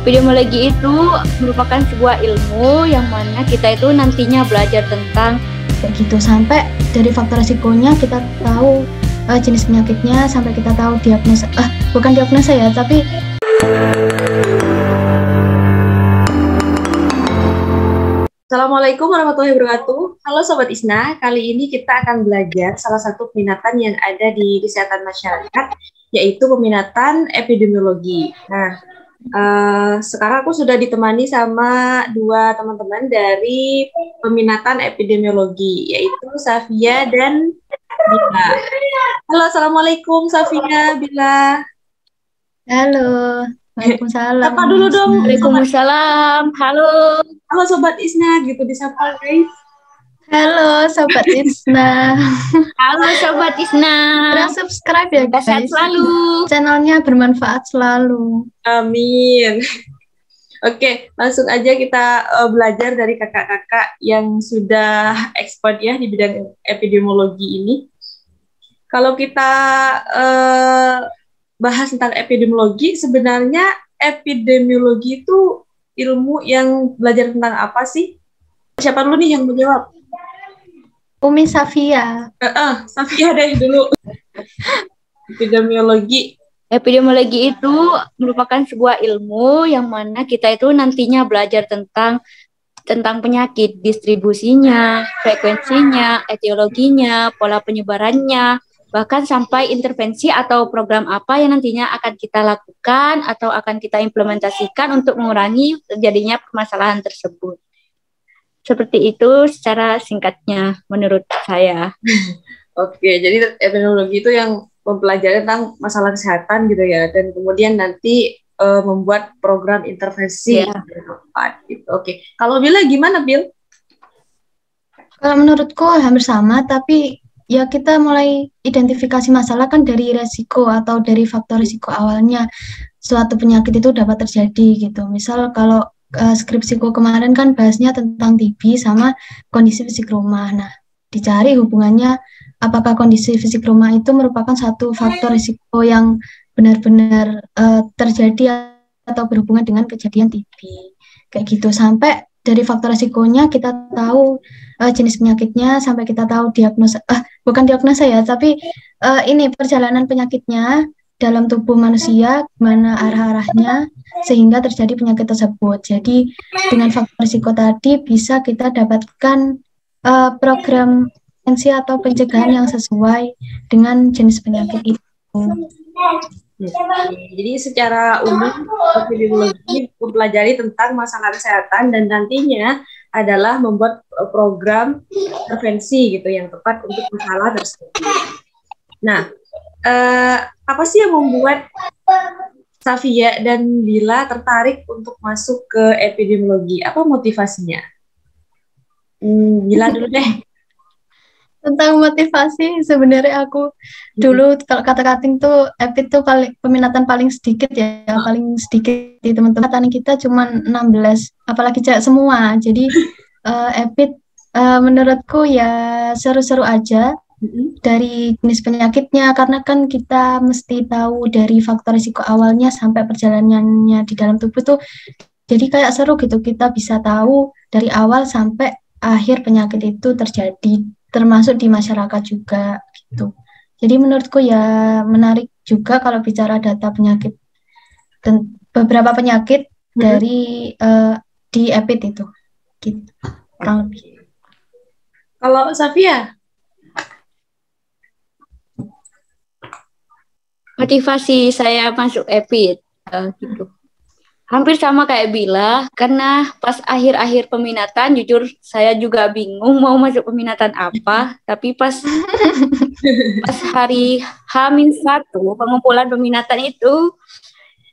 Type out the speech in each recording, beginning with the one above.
Epidemiologi itu merupakan sebuah ilmu yang mana kita itu nantinya belajar tentang kayak gitu, sampai dari faktor risikonya kita tahu jenis penyakitnya, sampai kita tahu diagnosa, bukan diagnosa ya, tapi Assalamualaikum warahmatullahi wabarakatuh. Halo Sobat ISNA, kali ini kita akan belajar salah satu peminatan yang ada di kesehatan masyarakat, yaitu peminatan epidemiologi. Nah, sekarang aku sudah ditemani sama dua teman-teman dari peminatan epidemiologi, yaitu Safia dan Bila. Halo, Assalamualaikum Safia, Bila. halo, waalaikumsalam. Sapa dulu dong. Waalaikumsalam. Halo Sobat ISNA, gitu disapa guys. Halo Sobat ISNA. Halo Sobat ISNA. Udah subscribe ya guys. Sehat selalu. Channelnya bermanfaat selalu. Amin. Oke, langsung aja kita belajar dari kakak-kakak yang sudah expert ya di bidang epidemiologi ini. Kalau kita bahas tentang epidemiologi, sebenarnya epidemiologi itu ilmu yang belajar tentang apa sih? Siapa dulu nih yang menjawab? Umi Safia. Safia deh dulu. Epidemiologi itu merupakan sebuah ilmu yang mana kita itu nantinya belajar tentang penyakit, distribusinya, frekuensinya, etiologinya, pola penyebarannya, bahkan sampai intervensi atau program apa yang nantinya akan kita lakukan atau akan kita implementasikan untuk mengurangi terjadinya permasalahan tersebut. Seperti itu secara singkatnya menurut saya. Oke, jadi epidemiologi itu yang mempelajari tentang masalah kesehatan gitu ya, dan kemudian nanti membuat program intervensi yang tepat gitu. Oke, kalau Bila gimana Bil? Kalau menurutku hampir sama, tapi ya kita mulai identifikasi masalah kan dari resiko atau dari faktor risiko awalnya suatu penyakit itu dapat terjadi gitu. Misal kalau skripsiku kemarin kan bahasnya tentang TB sama kondisi fisik rumah. Nah, dicari hubungannya apakah kondisi fisik rumah itu merupakan satu faktor risiko yang benar-benar terjadi atau berhubungan dengan kejadian TB. Kayak gitu, sampai dari faktor risikonya kita tahu jenis penyakitnya, sampai kita tahu diagnosa, bukan diagnosa ya, tapi ini perjalanan penyakitnya dalam tubuh manusia, mana arah-arahnya, sehingga terjadi penyakit tersebut. Jadi dengan faktor risiko tadi bisa kita dapatkan program prevensi atau pencegahan yang sesuai dengan jenis penyakit itu. Jadi secara umum epidemiologi mempelajari tentang masalah kesehatan dan nantinya adalah membuat program intervensi gitu yang tepat untuk masalah tersebut. Nah, apa sih yang membuat Safia dan Bila tertarik untuk masuk ke epidemiologi? Apa motivasinya? Bila dulu deh. Tentang motivasi, sebenarnya aku dulu kalau kata-kating tuh EPID tuh peminatan paling sedikit ya, paling sedikit di teman-teman kita cuma 16, apalagi cewek semua. Jadi EPID menurutku ya seru-seru aja dari jenis penyakitnya, karena kan kita mesti tahu dari faktor risiko awalnya sampai perjalanannya di dalam tubuh tuh. Jadi kayak seru gitu, kita bisa tahu dari awal sampai akhir penyakit itu terjadi, termasuk di masyarakat juga gitu. Jadi menurutku ya menarik juga kalau bicara data penyakit dan beberapa penyakit dari di EPID itu gitu. Kurang lebih. Kalau Safia? Motivasi saya masuk EPID gitu. Hampir sama kayak Bila, karena pas akhir-akhir peminatan, jujur saya juga bingung mau masuk peminatan apa, tapi pas hari H-1 pengumpulan peminatan itu,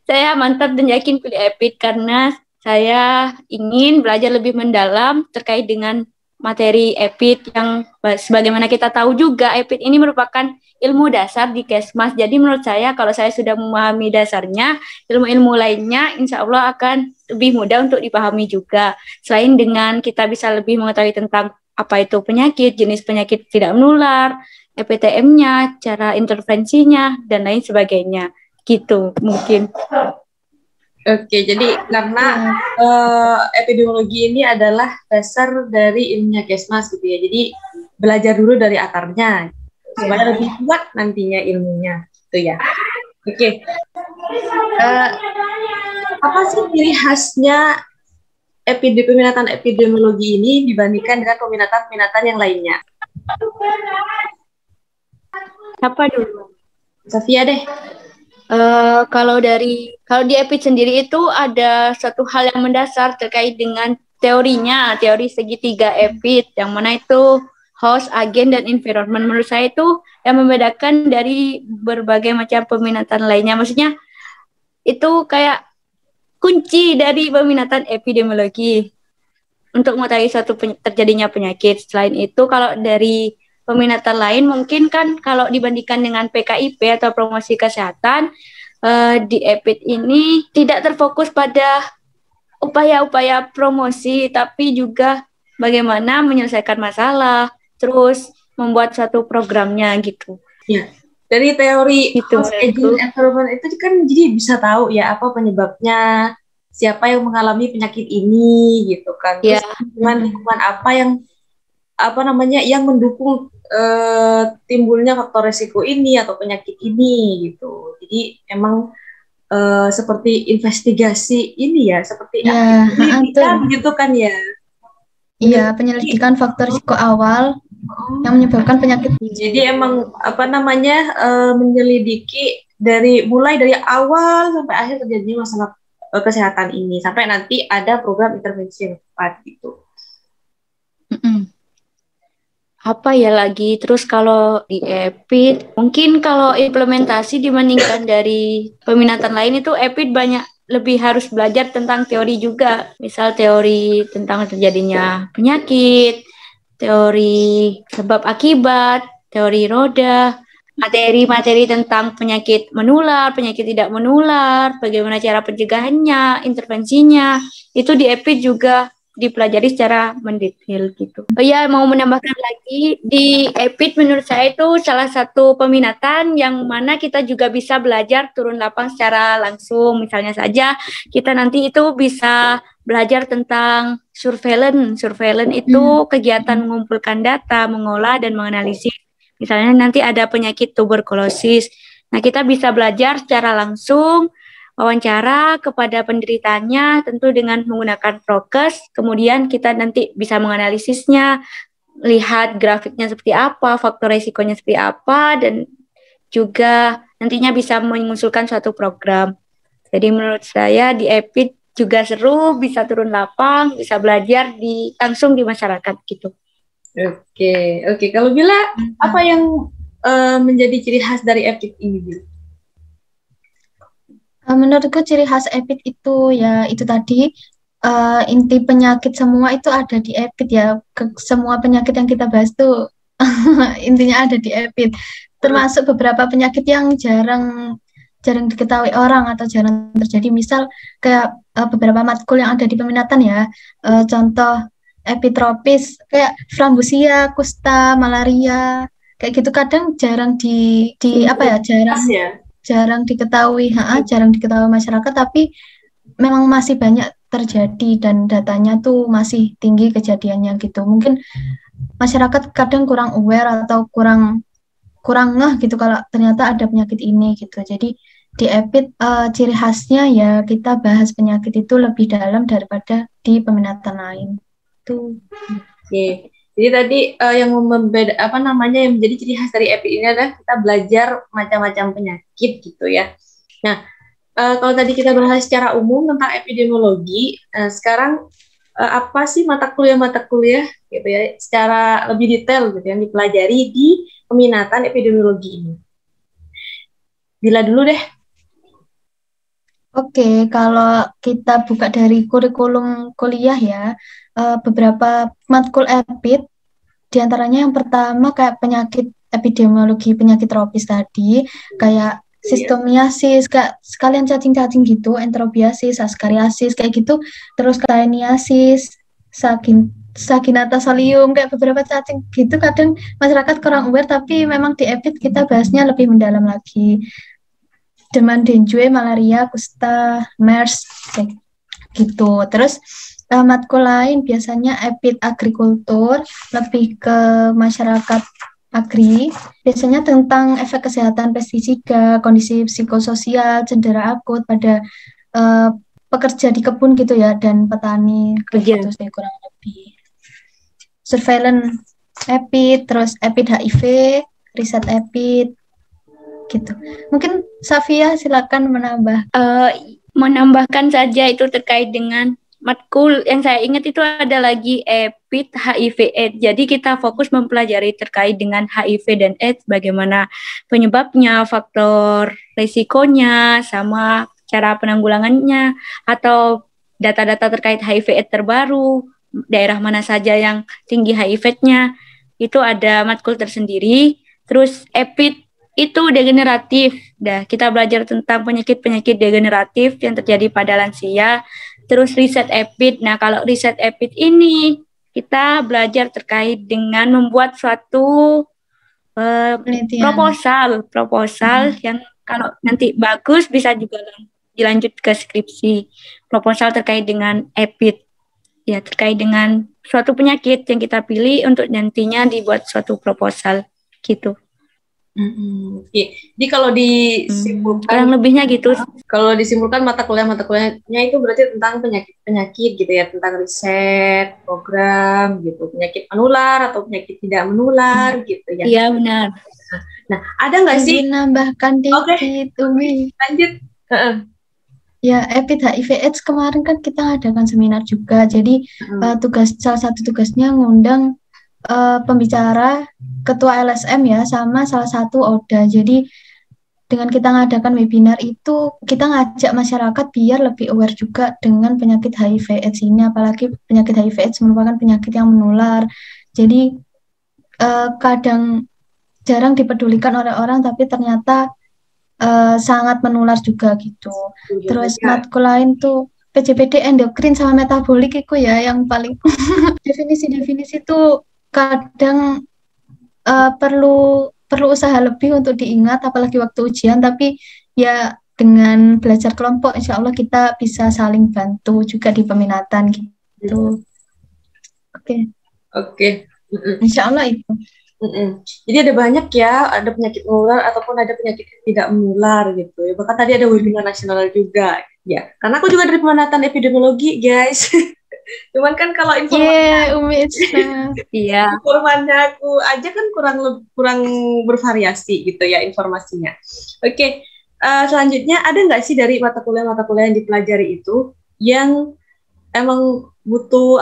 saya mantap dan yakin pilih EPID karena saya ingin belajar lebih mendalam terkait dengan materi EPID yang sebagaimana kita tahu juga EPID ini merupakan ilmu dasar di Kesmas. Jadi menurut saya kalau saya sudah memahami dasarnya, ilmu-ilmu lainnya insya Allah akan lebih mudah untuk dipahami juga. Selain dengan kita bisa lebih mengetahui tentang apa itu penyakit, jenis penyakit tidak menular, EPTM-nya, cara intervensinya, dan lain sebagainya. Gitu mungkin. Oke, jadi karena epidemiologi ini adalah dasar dari ilmunya Kesmas gitu ya. Jadi belajar dulu dari akarnya supaya lebih kuat nantinya ilmunya, gitu ya. Oke, apa sih ciri khasnya peminatan epidemiologi ini dibandingkan dengan peminatan-peminatan yang lainnya? Siapa dulu? Sofia deh. Kalau di EPID sendiri itu ada satu hal yang mendasar terkait dengan teorinya, teori segitiga EPID, yang mana itu host, agen, dan environment. Menurut saya itu yang membedakan dari berbagai macam peminatan lainnya. Maksudnya itu kayak kunci dari peminatan epidemiologi untuk mengetahui suatu terjadinya penyakit. Selain itu, kalau dari peminatan lain mungkin kan kalau dibandingkan dengan PKIP atau promosi kesehatan, di EPID ini tidak terfokus pada upaya-upaya promosi, tapi juga bagaimana menyelesaikan masalah, terus membuat suatu programnya gitu. Ya, dari teori Gitu, host, aging, environment itu kan jadi bisa tahu ya apa penyebabnya, siapa yang mengalami penyakit ini gitu kan. Terus lingkungan apa yang mendukung timbulnya faktor resiko ini atau penyakit ini gitu. Jadi emang seperti investigasi ini ya, seperti penyelidikan gitu kan ya. Iya, penyelidikan faktor risiko awal yang menyebabkan penyakit. Jadi emang menyelidiki mulai dari awal sampai akhir terjadinya masalah kesehatan ini sampai nanti ada program intervensi yang tepat gitu. Apa ya lagi, terus kalau di EPID mungkin kalau implementasi dibandingkan dari peminatan lain itu EPID banyak lebih harus belajar tentang teori juga, misal teori tentang terjadinya penyakit, teori sebab akibat, teori roda, materi-materi tentang penyakit menular, penyakit tidak menular, bagaimana cara pencegahannya, intervensinya, itu di EPID juga dipelajari secara mendetail gitu. Oh ya, mau menambahkan lagi, di EPID menurut saya itu salah satu peminatan yang mana kita juga bisa belajar turun lapang secara langsung. Misalnya saja kita nanti itu bisa belajar tentang surveillance. Surveillance itu kegiatan mengumpulkan data, mengolah dan menganalisis. Misalnya nanti ada penyakit tuberkulosis. Nah, kita bisa belajar secara langsung, wawancara kepada penderitanya tentu dengan menggunakan prokes, kemudian kita nanti bisa menganalisisnya, lihat grafiknya seperti apa, faktor resikonya seperti apa, dan juga nantinya bisa mengusulkan suatu program. Jadi menurut saya di EPID juga seru, bisa turun lapang, bisa belajar langsung di masyarakat gitu. Oke. Kalau Bila, apa yang menjadi ciri khas dari EPID ini, Bila? Menurutku ciri khas EPID itu ya itu tadi, inti penyakit semua itu ada di EPID ya. Semua penyakit yang kita bahas tuh intinya ada di EPID. Termasuk beberapa penyakit yang jarang diketahui orang atau jarang terjadi. Misal kayak beberapa matkul yang ada di peminatan ya. Contoh epitropis kayak frambusia, kusta, malaria, kayak gitu kadang jarang jarang diketahui masyarakat, tapi memang masih banyak terjadi dan datanya tuh masih tinggi kejadiannya gitu. Mungkin masyarakat kadang kurang aware atau kurang ngeh gitu kalau ternyata ada penyakit ini gitu. Jadi di EPID ciri khasnya ya kita bahas penyakit itu lebih dalam daripada di peminatan lain. Tuh. Oke. Jadi tadi yang menjadi ciri khas dari EPID ini adalah kita belajar macam-macam penyakit gitu ya. Nah, kalau tadi kita bahas secara umum tentang epidemiologi, sekarang apa sih mata kuliah gitu ya, secara lebih detail gitu yang dipelajari di peminatan epidemiologi ini? Bila dulu deh. Oke, kalau kita buka dari kurikulum kuliah ya, beberapa matkul EPID, diantaranya yang pertama kayak penyakit epidemiologi penyakit tropis tadi, kayak sistomiasis, kayak sekalian cacing-cacing gitu, enterobiasis, askariasis, kayak gitu, terus kainiasis, Saginata solium, kayak beberapa cacing gitu, kadang masyarakat kurang aware, tapi memang di EPID kita bahasnya lebih mendalam lagi. demam dengue, malaria, kusta, MERS, kayak gitu. Terus matkul lain biasanya epid agrikultur, lebih ke masyarakat agri, biasanya tentang efek kesehatan pestisida, kondisi psikososial, cedera akut pada pekerja di kebun gitu ya, dan petani, kayak gitu sih kurang lebih. Surveillance epid, terus epid HIV, riset epid, gitu. Mungkin Safia silakan menambah. Menambahkan saja itu terkait dengan matkul yang saya ingat itu ada lagi epid HIV/AIDS. Jadi kita fokus mempelajari terkait dengan HIV dan AIDS, bagaimana penyebabnya, faktor risikonya, sama cara penanggulangannya, atau data-data terkait HIV/AIDS terbaru, daerah mana saja yang tinggi HIV-nya, itu ada matkul tersendiri. Terus epid itu degeneratif. Kita belajar tentang penyakit-penyakit degeneratif yang terjadi pada lansia. Terus riset epid. Nah, kalau riset epid ini kita belajar terkait dengan membuat suatu proposal yang kalau nanti bagus bisa juga dilanjut ke skripsi. Proposal terkait dengan epid. Ya, terkait dengan suatu penyakit yang kita pilih untuk nantinya dibuat suatu proposal gitu. Jadi kalau disimpulkan, kurang lebihnya gitu. Kalau disimpulkan mata kuliahnya itu berarti tentang penyakit gitu ya, tentang riset, program gitu, penyakit menular atau penyakit tidak menular gitu ya. Iya benar. Nah, ada nggak sih? Menambahkan dikit, Umi. Lanjut. Ya, epid HIV/AIDS kemarin kan kita adakan seminar juga. Jadi salah satu tugasnya ngundang pembicara ketua LSM ya, sama salah satu ODA. Jadi dengan kita ngadakan webinar itu, kita ngajak masyarakat biar lebih aware juga dengan penyakit HIV/AIDS ini, apalagi penyakit HIV/AIDS merupakan penyakit yang menular. Jadi kadang jarang dipedulikan oleh orang, tapi ternyata sangat menular juga gitu. Terus matkul lain tuh PJPD endokrin sama metabolik itu ya yang paling definisi-definisi itu kadang perlu usaha lebih untuk diingat, apalagi waktu ujian, tapi ya dengan belajar kelompok insya Allah kita bisa saling bantu juga di peminatan gitu. Oke. Insya Allah itu. Jadi ada banyak ya, ada penyakit menular ataupun ada penyakit tidak menular gitu ya. Bahkan tadi ada webinar nasional juga ya. Karena aku juga dari peminatan epidemiologi guys. Cuman kan kalau informasinya aku aja kan kurang bervariasi gitu ya informasinya. Oke, selanjutnya ada nggak sih dari mata kuliah yang dipelajari itu yang emang butuh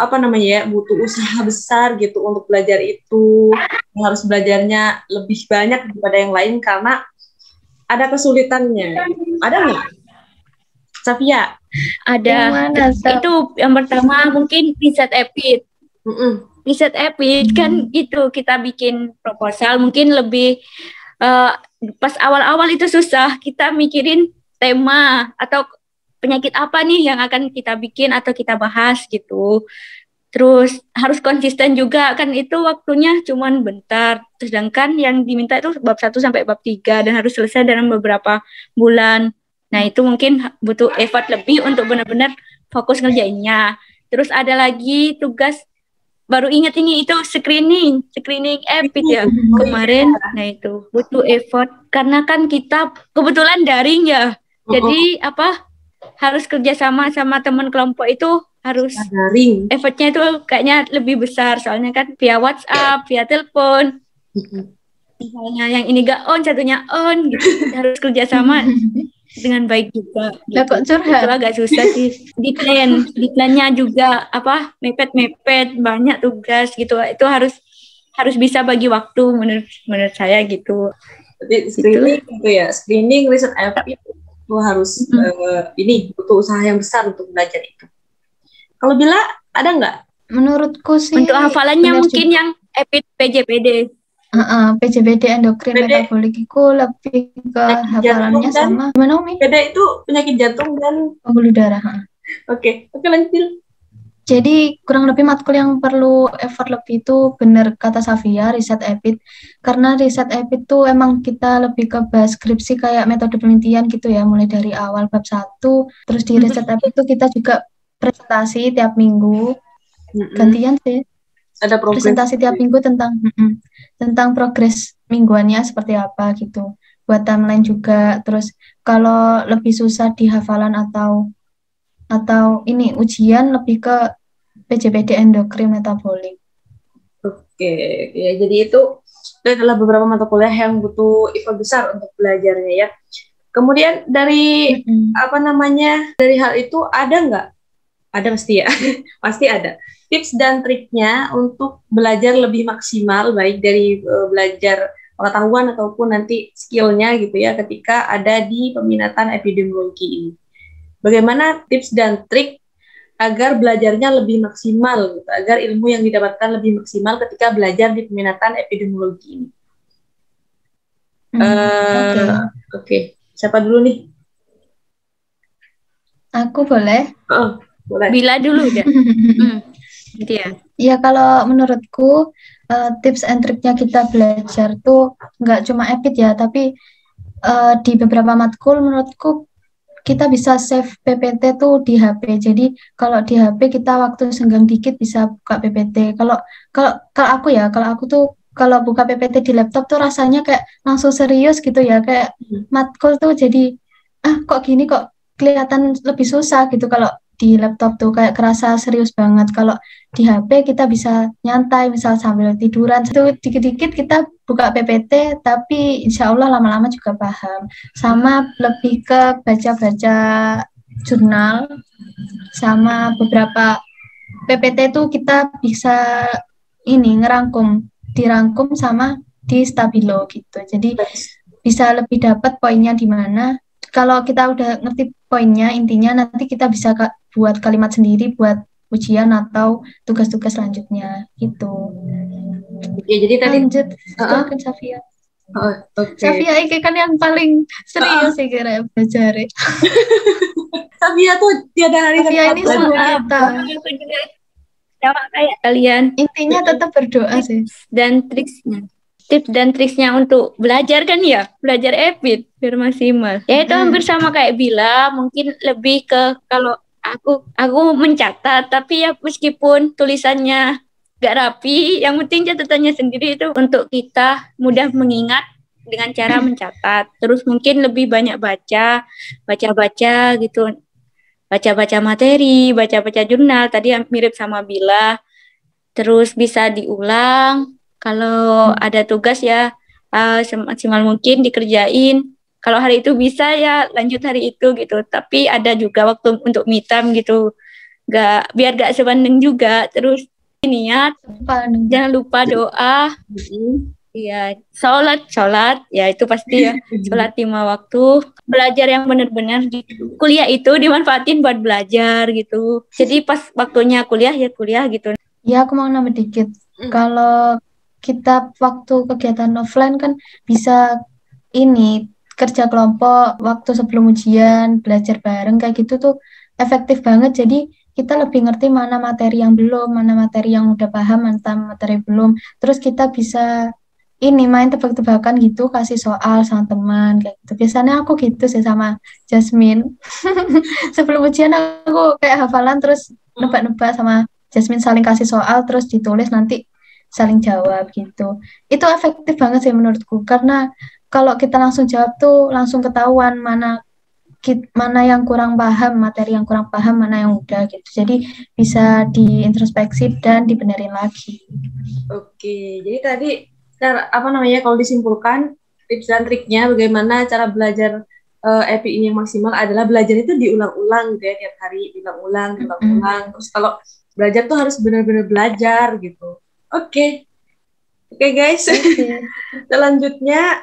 butuh usaha besar gitu untuk belajar itu, harus belajarnya lebih banyak daripada yang lain karena ada kesulitannya. Ada nggak, Safia? Ada. Itu yang pertama mungkin riset epid. Riset epid kan itu kita bikin proposal mungkin lebih pas awal-awal itu susah, kita mikirin tema atau penyakit apa nih yang akan kita bikin atau kita bahas gitu. Terus harus konsisten juga kan, itu waktunya cuman bentar. Sedangkan yang diminta itu bab 1 sampai bab 3 dan harus selesai dalam beberapa bulan. Nah, itu mungkin butuh effort lebih untuk benar-benar fokus ngerjainnya. Terus ada lagi tugas, baru ingat ini, itu screening epid ya kemarin. Nah, itu butuh effort karena kan kita kebetulan daring ya. Jadi harus kerjasama sama teman kelompok itu harus daring. Effortnya itu kayaknya lebih besar soalnya kan via WhatsApp, via telepon. Misalnya yang ini gak on, satunya on gitu. Harus kerjasama dengan baik juga. Gitu. Itu agak susah sih. Deadline-nya juga mepet banyak tugas gitu. Itu harus bisa bagi waktu menurut saya gitu. Jadi screening gitu ya, screening riset epid itu harus butuh usaha yang besar untuk belajar itu. Kalau Bila ada nggak? Menurutku sih untuk hafalannya mungkin juga. Yang epid PJPD. PJPD endokrin metabolik itu lebih ke hafalannya sama mana Umi? PD itu penyakit jantung dan pembuluh darah. Oke, lanjut. Jadi kurang lebih matkul yang perlu effort lebih itu benar kata Safia, riset EPIT. Karena riset EPIT itu emang kita lebih ke bahas skripsi kayak metode penelitian gitu ya, mulai dari awal bab 1, terus di riset EPIT itu kita juga presentasi tiap minggu. Gantian sih. Ada Presentasi tiap minggu tentang progres mingguannya seperti apa gitu. Buat timeline juga. Terus kalau lebih susah di hafalan atau ini ujian lebih ke PJPD endokrin metabolik. Oke, ya jadi itu adalah beberapa mata kuliah yang butuh effort besar untuk belajarnya ya. Kemudian dari dari hal itu ada nggak? Ada pasti ya, pasti ada tips dan triknya untuk belajar lebih maksimal, baik dari belajar pengetahuan ataupun nanti skillnya gitu ya, ketika ada di peminatan epidemiologi ini. Bagaimana tips dan trik agar belajarnya lebih maksimal, gitu, agar ilmu yang didapatkan lebih maksimal ketika belajar di peminatan epidemiologi ini? Oke. Siapa dulu nih? Aku boleh? Boleh. Bila dulu ya. Gitu ya. Ya kalau menurutku tips and triknya kita belajar tuh nggak cuma EPIT ya, tapi di beberapa matkul menurutku kita bisa save PPT tuh di HP. Jadi kalau di HP kita waktu senggang dikit bisa buka PPT. Kalau aku tuh kalau buka PPT di laptop tuh rasanya kayak langsung serius gitu ya, kayak matkul tuh jadi kok gini kok kelihatan lebih susah gitu. Kalau di laptop tuh kayak kerasa serius banget. Kalau di HP kita bisa nyantai, misal sambil tiduran itu dikit-dikit kita buka PPT, tapi insya Allah lama-lama juga paham. Sama lebih ke baca-baca jurnal, sama beberapa PPT itu kita bisa dirangkum sama di Stabilo gitu. Jadi bisa lebih dapat poinnya di mana. Kalau kita udah ngerti poinnya, intinya nanti kita bisa buat kalimat sendiri buat ujian atau tugas-tugas selanjutnya gitu. Ya, jadi tadi lanjut silakan Safia. Okay. Safia ini kan yang paling serius sih kira belajar. Safia tuh tiada hari Safia ini semua kita. Sama kayak kalian. Intinya tetap berdoa sih. Dan tips dan triksnya untuk belajar kan ya, belajar EPIT biar maksimal. Ya itu hampir sama kayak Bila, mungkin lebih ke kalau aku mencatat, tapi ya meskipun tulisannya gak rapi, yang penting catatannya sendiri itu untuk kita mudah mengingat dengan cara mencatat. Terus mungkin lebih banyak baca gitu. Baca-baca materi, baca-baca jurnal, tadi yang mirip sama Bila. Terus bisa diulang. Kalau ada tugas ya semaksimal mungkin dikerjain. Kalau hari itu bisa ya lanjut hari itu gitu. Tapi ada juga waktu untuk me time gitu. Biar gak sebanding juga. Terus niat, jangan lupa doa. Iya, sholat ya itu pasti ya. Sholat 5 waktu. Belajar yang benar-benar kuliah itu dimanfaatin buat belajar gitu. Jadi pas waktunya kuliah ya kuliah gitu. Ya, aku mau nambah dikit. Kalau kita waktu kegiatan offline kan bisa kerja kelompok waktu sebelum ujian, belajar bareng kayak gitu tuh efektif banget. Jadi kita lebih ngerti mana materi yang belum, mana materi yang udah paham, mana materi belum. Terus kita bisa main tebak-tebakan gitu, kasih soal sama teman kayak gitu. Biasanya aku gitu sih sama Jasmine. Sebelum ujian aku kayak hafalan terus nebak-nebak sama Jasmine, saling kasih soal terus ditulis nanti saling jawab gitu. Itu efektif banget sih menurutku, karena kalau kita langsung jawab tuh langsung ketahuan mana yang kurang paham, materi yang kurang paham, mana yang udah gitu. Jadi bisa diintrospeksi dan dibenerin lagi. Oke, jadi tadi kalau disimpulkan tips dan triknya bagaimana cara belajar EPI ini yang maksimal adalah belajar itu diulang-ulang gitu ya, tiap hari diulang-ulang. Terus kalau belajar tuh harus benar-benar belajar gitu. Oke guys. Selanjutnya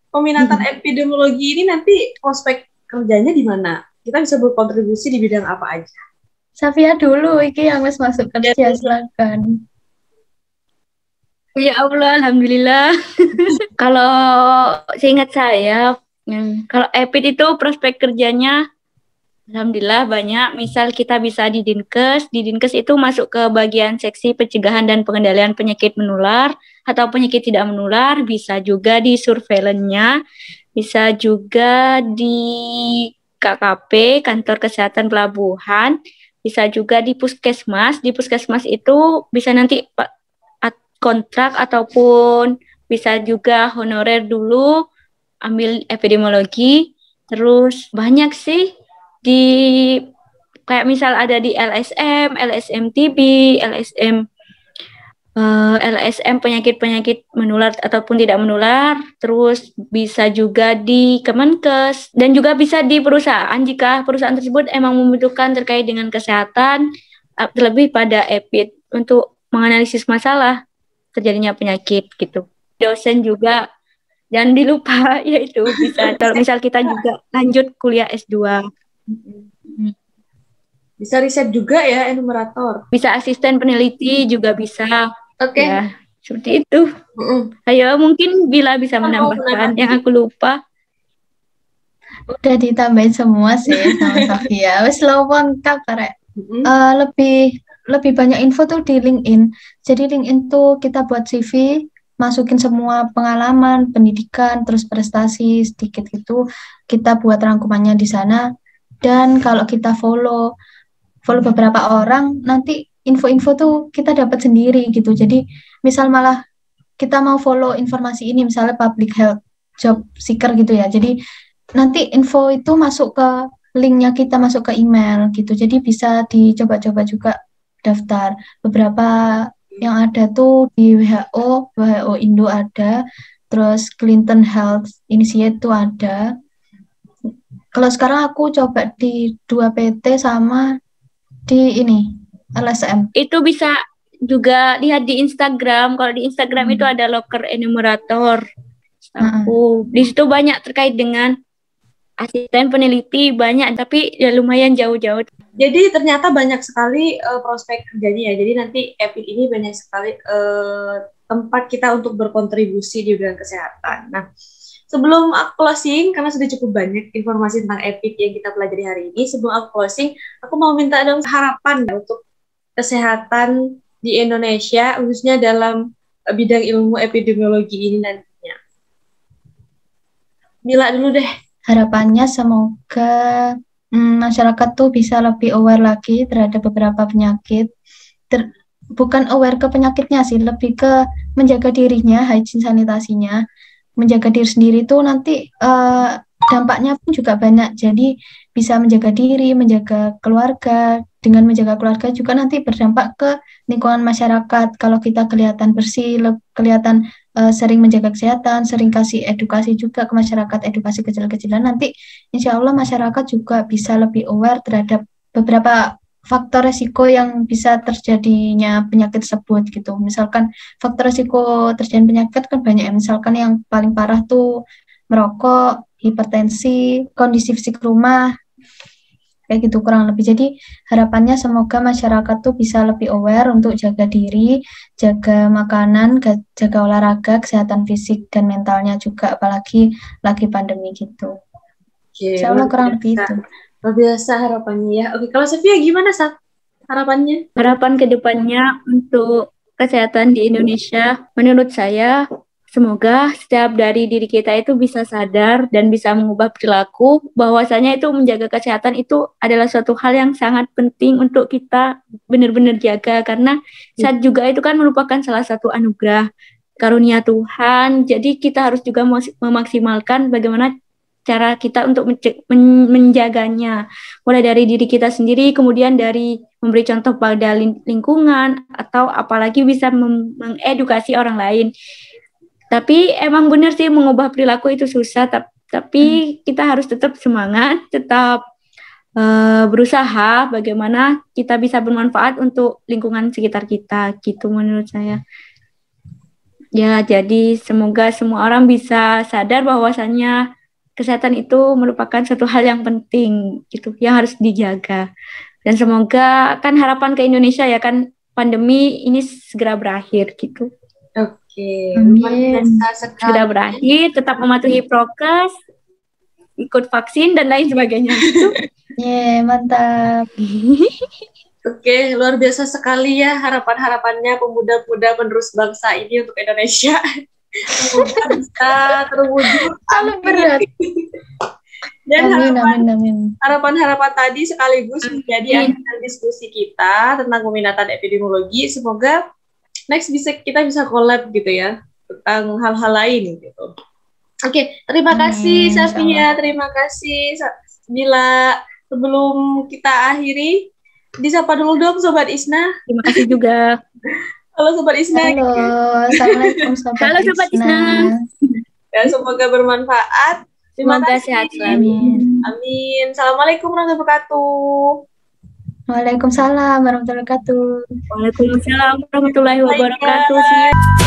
peminatan epidemiologi ini nanti prospek kerjanya di mana? Kita bisa berkontribusi di bidang apa aja? Safia dulu, iki yang masuk kerja, silakan. Ya Allah, alhamdulillah. Kalau seingat saya, kalau EPIT itu prospek kerjanya Alhamdulillah banyak. Misal kita bisa di Dinkes. Di Dinkes itu masuk ke bagian seksi pencegahan dan pengendalian penyakit menular atau penyakit tidak menular. Bisa juga di surveillance-nya. Bisa juga di KKP, Kantor Kesehatan Pelabuhan. Bisa juga di Puskesmas. Di Puskesmas itu bisa nanti kontrak ataupun bisa juga honorer dulu, ambil epidemiologi. Terus banyak sih di kayak misal ada di LSM, LSM TB, LSM penyakit-penyakit menular ataupun tidak menular, terus bisa juga di Kemenkes dan juga bisa di perusahaan jika perusahaan tersebut emang membutuhkan terkait dengan kesehatan, terlebih pada EPID untuk menganalisis masalah terjadinya penyakit gitu. Dosen juga jangan dilupa yaitu bisa kalau misal kita juga lanjut kuliah S2. Bisa riset juga ya, enumerator. Bisa asisten peneliti juga bisa. Oke. Ya, seperti itu. Ayo mungkin Bila bisa menambahkan yang aku lupa. Udah ditambahin semua sih sama Safia. Wes lengkap Rek. Lebih banyak info tuh di LinkedIn. Jadi LinkedIn tuh kita buat CV, masukin semua pengalaman, pendidikan, terus prestasi sedikit itu kita buat rangkumannya di sana. Dan kalau kita follow beberapa orang, nanti info-info tuh kita dapat sendiri gitu. Jadi misal malah kita mau follow informasi ini, misalnya public health job seeker gitu ya. Jadi nanti info itu masuk ke linknya kita, masuk ke email gitu. Jadi bisa dicoba-coba juga daftar. Beberapa yang ada tuh di WHO Indo ada, terus Clinton Health Initiative tuh ada. Kalau sekarang aku coba di 2 PT sama di ini LSM. Itu bisa juga lihat di Instagram. Kalau di Instagram itu ada locker enumerator. Di situ banyak terkait dengan asisten peneliti banyak, tapi ya lumayan jauh-jauh. Jadi ternyata banyak sekali prospek kerjanya ya. Jadi nanti EPID ini banyak sekali tempat kita untuk berkontribusi di bidang kesehatan. Nah, sebelum aku closing, karena sudah cukup banyak informasi tentang EPID yang kita pelajari hari ini, sebelum aku closing, aku mau minta dong harapan untuk kesehatan di Indonesia, khususnya dalam bidang ilmu epidemiologi ini nantinya. Mila dulu deh. Harapannya semoga masyarakat tuh bisa lebih aware lagi terhadap beberapa penyakit. Bukan aware ke penyakitnya sih, lebih ke menjaga dirinya, hygiene sanitasinya. Menjaga diri sendiri tuh nanti dampaknya pun juga banyak. Jadi bisa menjaga diri, menjaga keluarga. Dengan menjaga keluarga juga nanti berdampak ke lingkungan masyarakat. Kalau kita kelihatan bersih, kelihatan sering menjaga kesehatan, sering kasih edukasi juga ke masyarakat, edukasi kecil-kecilan, nanti insya Allah masyarakat juga bisa lebih aware terhadap beberapa faktor resiko yang bisa terjadinya penyakit tersebut gitu. Misalkan faktor resiko terjadinya penyakit kan banyak ya. Misalkan yang paling parah tuh merokok, hipertensi, kondisi fisik rumah, kayak gitu kurang lebih. Jadi harapannya semoga masyarakat tuh bisa lebih aware untuk jaga diri, jaga makanan, jaga olahraga, kesehatan fisik dan mentalnya juga, apalagi lagi pandemi gitu. Insya Allah kurang lebih itu. Luar biasa harapannya ya. Oke, kalau Sofia gimana Saf? Harapannya? Harapan kedepannya untuk kesehatan di Indonesia, menurut saya semoga setiap dari diri kita itu bisa sadar dan bisa mengubah perilaku, bahwasanya itu menjaga kesehatan itu adalah suatu hal yang sangat penting untuk kita benar-benar jaga, karena saat juga itu kan merupakan salah satu anugerah karunia Tuhan. Jadi kita harus juga memaksimalkan bagaimana cara kita untuk menjaganya, mulai dari diri kita sendiri, kemudian dari memberi contoh pada lingkungan, atau apalagi bisa mengedukasi orang lain. Tapi emang benar sih mengubah perilaku itu susah, tapi kita harus tetap semangat, tetap berusaha bagaimana kita bisa bermanfaat untuk lingkungan sekitar kita, gitu menurut saya. Ya, jadi semoga semua orang bisa sadar bahwasannya kesehatan itu merupakan suatu hal yang penting, gitu, yang harus dijaga. Dan semoga kan harapan ke Indonesia ya kan pandemi ini segera berakhir, gitu. Oke, segera berakhir, tetap mematuhi prokes, ikut vaksin dan lain sebagainya gitu. Mantap. Oke, luar biasa sekali ya harapan-harapannya pemuda-pemuda penerus bangsa ini untuk Indonesia. Semoga bisa terwujud. Terlalu berat. Dan Amin. harapan-harapan tadi sekaligus menjadi akhir diskusi kita tentang peminatan epidemiologi. Semoga next kita bisa collab gitu ya tentang hal-hal lain gitu. Oke, terima kasih Safia, terima kasih Bila. Sebelum kita akhiri, disapa dulu dong Sobat Isna. Terima kasih juga. Halo Sobat Isna. Halo, Assalamualaikum Sobat Isna. Ya, semoga bermanfaat. Terima kasih. Sehat selalu. Amin. Assalamualaikum warahmatullahi wabarakatuh. Waalaikumsalam warahmatullahi wabarakatuh. Waalaikumsalam warahmatullahi wabarakatuh.